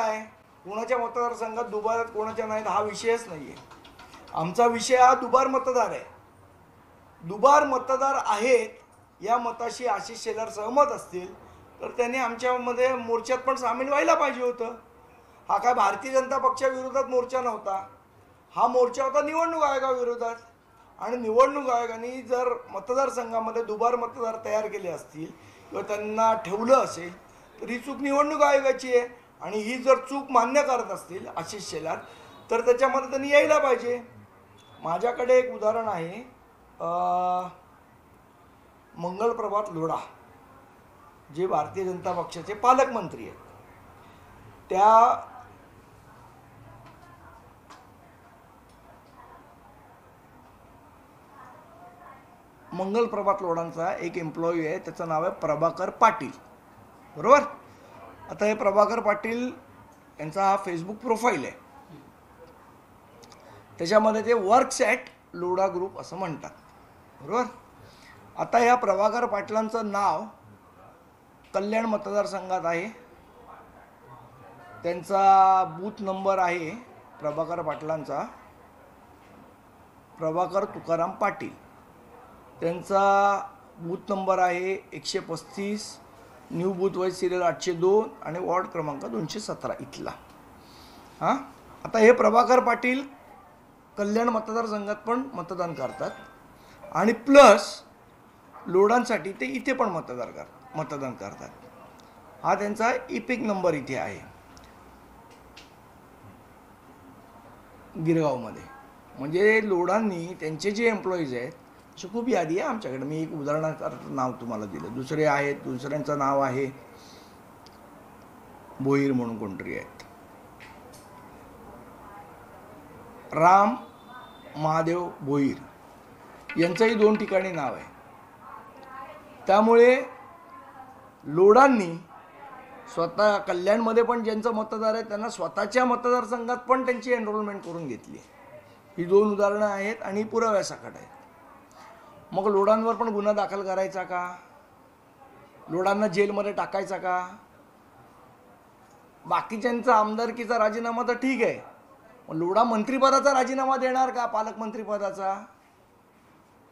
काय, कोणाच्या मतदारसंघात दुबार आहेत कोणाच्या नाहीत हा विषयच नाही आहे. आमचा विषय हा दुबार मतदार आहे. दुबार मतदार आहेत या मताशी आशिष शेलार सहमत असतील तर त्यांनी आमच्यामध्ये मोर्चात पण सामील व्हायला पाहिजे होतं. हा काय भारतीय जनता पक्षाविरोधात मोर्चा नव्हता, हा मोर्चा होता निवडणूक आयोगाविरोधात. आणि निवडणूक आयोगाने जर मतदारसंघामध्ये दुबार मतदार तयार केले असतील किंवा त्यांना ठेवलं असेल तर ही चूक निवडणूक आयोगाची आहे. आणि ही जर चूक मान्य करत असतील आशिष शेलार तर त्याच्यामध्ये त्यांनी यायला पाहिजे. माझ्याकडे एक उदाहरण आहे, मंगलप्रभात लोढा जे भारतीय जनता पक्षाचे पालकमंत्री आहेत, त्या मंगलप्रभात लोढांचा एक एम्प्लॉई आहे, त्याचं नाव आहे प्रभाकर पाटील, बरोबर. आता हे प्रभाकर पाटील यांचा हा फेसबुक प्रोफाईल आहे, त्याच्यामध्ये ते वर्क्स ॲट लोढा ग्रुप असं म्हणतात, बरोबर. आता या प्रभाकर पाटलांचं नाव कल्याण मतदारसंघात आहे, त्यांचा बूथ नंबर आहे प्रभाकर पाटलांचा प्रभाकर तुकाराम पाटील, त्यांचा बूथ नंबर आहे 135, न्यू बूथ वाईज सिरियल 802 आणि वॉर्ड क्रमांक 217 इथला. हां, आता हे प्रभाकर पाटील कल्याण मतदारसंघात पण मतदान करतात आणि प्लस लोढांसाठी ते इथे पण मतदान करतात. हा त्यांचा इपिक नंबर इथे आहे गिरगावमध्ये. म्हणजे लोढांनी त्यांचे जे एम्प्लॉईज आहेत अशी खूप यादी आहे आमच्याकडे. मी एक उदाहरणार्थ नाव तुम्हाला दिलं, दुसरे आहेत, दुसऱ्यांचं नाव आहे भोईर म्हणून कोणतरी आहेत, राम महादेव भोईर यांचंही 2 ठिकाणी नाव आहे. त्यामुळे लोढांनी स्वतः कल्याणमध्ये पण ज्यांचं मतदार आहे त्यांना स्वतःच्या मतदारसंघात पण त्यांची एनरोलमेंट करून घेतली. ही 2 उदाहरणं आहेत आणि पुराव्यासकट आहेत. मग लोढांवर पण गुन्हा दाखल करायचा का, लोढांना जेलमध्ये टाकायचा का? बाकीच्यांचा आमदारकीचा राजीनामा तर ठीक आहे, पण लोढा मंत्रिपदाचा राजीनामा देणार का, पालकमंत्रीपदाचा?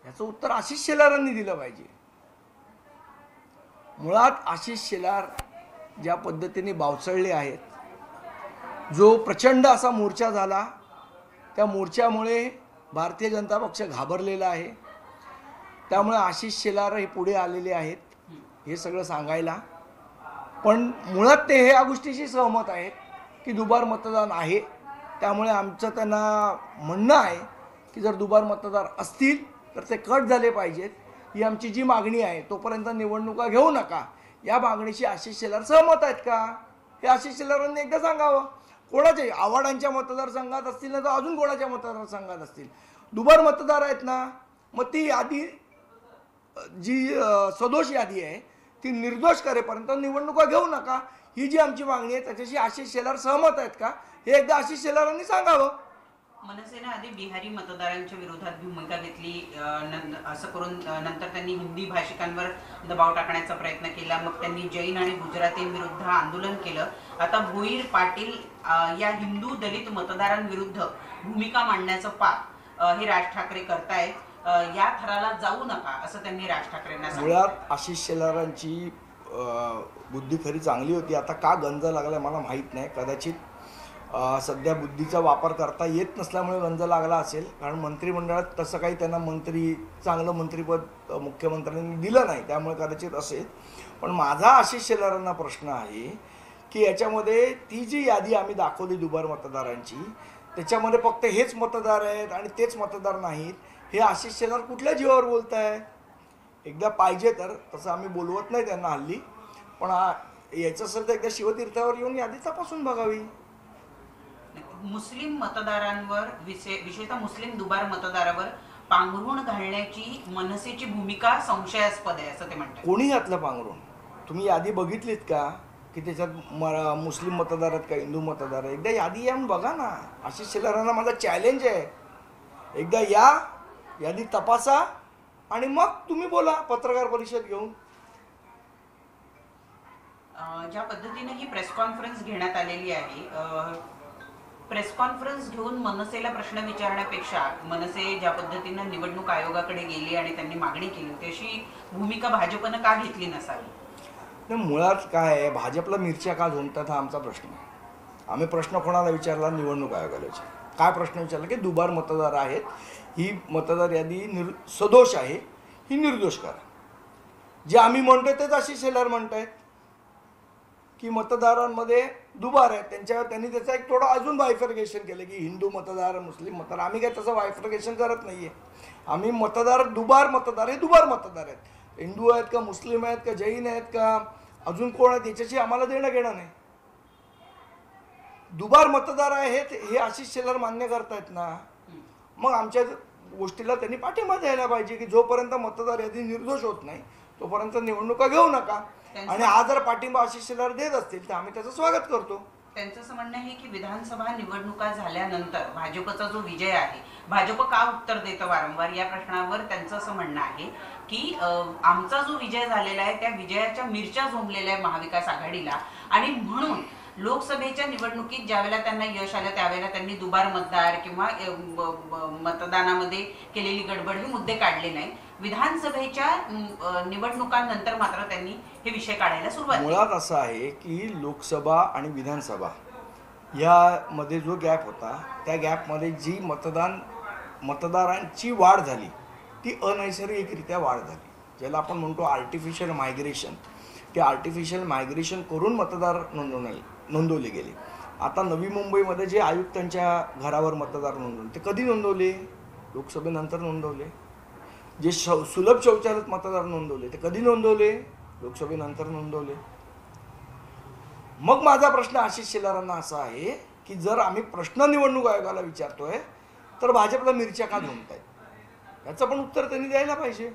याचं उत्तर आशिष शेलारांनी दिलं पाहिजे. मुळात आशिष शेलार ज्या पद्धतीने बावचळले आहेत, जो प्रचंड असा मोर्चा झाला, त्या मोर्चामुळे भारतीय जनता पक्ष घाबरलेला आहे. त्यामुळे आशिष शेलार हे पुढे आलेले आहेत हे सगळं सांगायला. पण मुळात ते ह्या गोष्टीशी सहमत आहेत की दुबार मतदान आहे. त्यामुळे आमचं त्यांना म्हणणं आहे की जर दुबार मतदार असतील तर ते कट झाले पाहिजेत. ही आमची जी मागणी आहे, तोपर्यंत निवडणुका घेऊ नका, या मागणीशी आशिष शेलार सहमत आहेत का हे आशिष शेलारांनी एकदा सांगावं. कोणाचे आव्हाडांच्या मतदारसंघात असतील ना तर अजून कोणाच्या मतदारसंघात असतील दुबार मतदार आहेत ना, मग ती यादी जी सदोष यादी आहे ती निर्दोष करेपर्यंत निवडणुका घेऊ नका, ही जी आमची मागणी आहे त्याच्याशी आशिष शेलार सहमत आहेत का हे एकदा आशिष शेलारांनी सांगावं. मनसेने आधी बिहारी मतदारांच्या विरोधात भूमिका घेतली, असं करून नंतर त्यांनी हिंदी भाषिकांवर दबाव टाकण्याचा प्रयत्न केला. मग त्यांनी जैन आणि गुजरातींविरुद्ध आंदोलन केलं. आता भोईर पाटील या हिंदू दलित मतदारांविरुद्ध भूमिका मांडण्याचं पाप हे राज ठाकरे करतायत. या थराला जाऊ नका असं त्यांनी राज ठाकरेंना सांगितलं. मुळात आशिष शेलारांची बुद्धी खरी चांगली होती. आता का गंज लागला मला माहीत नाही. कदाचित सध्या बुद्धीचा वापर करता येत नसल्यामुळे गंज लागला असेल, कारण मंत्रिमंडळात तसं काही त्यांना चांगलं मंत्रिपद मुख्यमंत्र्यांनी दिलं नाही, त्यामुळे कदाचित असेल. पण माझा आशिष शेलारांना प्रश्न आहे की याच्यामध्ये ती जी यादी आम्ही दाखवली दुबार मतदारांची, त्याच्यामध्ये फक्त हेच मतदार आहेत आणि तेच मतदार नाहीत, हे आशिष शेलार कुठल्या जीवावर बोलत आहे? एकदा पाहिजे तर तसं आम्ही बोलवत नाही त्यांना हल्ली, पण यायचं असेल तर एकदा शिवतीर्थावर येऊन यादी तपासून बघावी. मुस्लिम मतदारांवर विशेषतः मुस्लिम दुबार मतदारावर पांघरुण घालण्याची मनसेची भूमिका संशयास्पद आहे असं ते म्हणतात. कोणी घातलं पांघरुण? तुम्ही यादी बघितलीत का की त्याच्यात मुस्लिम मतदार आहेत का हिंदू मतदार आहे? एकदा यादी येऊन बघा ना. आशिष शेलारांना माझा चॅलेंज आहे, एकदा या यादी तपासा आणि मग तुम्ही बोला पत्रकार परिषद घेऊन. ज्या पद्धतीने ही प्रेस कॉन्फरन्स घेण्यात आलेली आहे, प्रेस कॉन्फरन्स घेऊन मनसेला प्रश्न विचारण्यापेक्षा मनसे ज्या पद्धतीनं निवडणूक आयोगाकडे गेली आणि त्यांनी मागणी केली तशी भूमिका भाजपनं का घेतली नसावी? नाही, मुळात काय आहे, भाजपला मिरच्या का झोंबतात हा आमचा प्रश्न आहे. आम्ही प्रश्न कोणाला विचारला? निवडणूक आयोगाला विचारला. काय प्रश्न विचारला? की दुबार मतदार आहेत, ही मतदार यादी सदोष आहे, ही निर्दोष करा. जे आम्ही म्हणतोय तेच आशिष शेलार म्हणतायत की मतदारांमध्ये दुबार आहे. त्यांनी त्याचं एक थोडं अजून बायफर्गेशन केलं की हिंदू मतदार, मुस्लिम मतदार. आम्ही काय तसं बायफर्गेशन करत नाही आहे. आम्ही मतदार दुबार मतदार हे दुबार मतदार आहेत. हिंदू आहेत का, मुस्लिम आहेत का, जैन आहेत का, अजून कोण आहेत, याच्याशी आम्हाला देणं घेणं नाही. दुबार मतदार आहेत हे आशिष शेलार मान्य करतायत ना, मग आमच्या गोष्टीला त्यांनी पाठिंबा द्यायला पाहिजे की जोपर्यंत मतदार यादी निर्दोष होत नाही तोपर्यंत निवडणुका घेऊ नका. आणि हा जर पाठिंबा आशिष शेलार देत असतील तर आम्ही त्याचं स्वागत करतो. त्यांचं असं म्हणणं आहे की विधानसभा निवडणुका झाल्यानंतर भाजपचा जो विजय आहे, भाजप का उत्तर देतं वारंवार या प्रश्नावर त्यांचं असं म्हणणं आहे की आमचा जो विजय झालेला आहे त्या विजयाच्या मिरच्या झोंबलेल्या आहे महाविकास आघाडीला, आणि म्हणून लोकसभेच्या निवडणुकीत ज्यावेळेला त्यांना यश आलं त्यावेळेला त्यांनी दुबार मतदार किंवा मतदानामध्ये केलेली गडबड हे मुद्दे काढले नाही. विधानसभेच्या निवडणुकांनंतर मात्र त्यांनी हे विषय काढायला सुरुवात केली. मुळात असं आहे की लोकसभा आणि विधानसभा यामध्ये जो गॅप होता त्या गॅपमध्ये जी मतदारांची वाढ झाली ती अनैसर्गिकरित्या वाढ झाली, ज्याला आपण म्हणतो आर्टिफिशियल मायग्रेशन. ते आर्टिफिशियल मायग्रेशन करून मतदार नोंदवले गेले. आता नवी मुंबईमध्ये जे आयुक्तांच्या घरावर मतदार नोंदवले ते कधी नोंदवले? लोकसभेनंतर नोंदवले. जे सुलभ शौचालयात मतदार नोंदवले ते कधी नोंदवले? लोकसभेनंतर नोंदवले. मग माझा प्रश्न आशिष शेलारांना असा आहे की जर आम्ही प्रश्न निवडणूक आयोगाला विचारतोय तर भाजपला मिरच्या का झोंबतायत, याचं पण उत्तर त्यांनी द्यायला पाहिजे.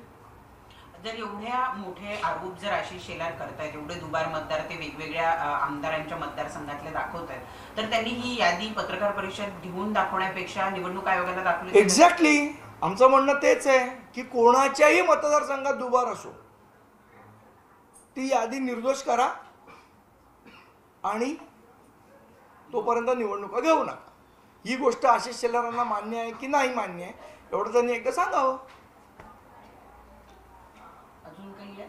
जर एवढ्या मोठे आरोप जर आशिष शेलार करतायत, एवढे दुबार मतदार ते वेगवेगळ्या आमदारांच्या मतदारसंघातले दाखवतायत, तर त्यांनी ही यादी पत्रकार परिषद घेऊन दाखवण्यापेक्षा निवडणूक आयोगाला दाखवली. एक्झॅक्टली आमचं म्हणणं तेच आहे की कोणाच्याही मतदारसंघात दुबार असो ती यादी निर्दोष करा आणि तोपर्यंत निवडणुका घेऊ नका. ही गोष्ट आशिष शेलारांना मान्य आहे की नाही मान्य आहे एवढं त्यांनी एकदा सांगावं. अजून काही आहे?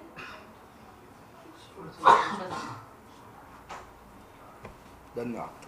धन्यवाद.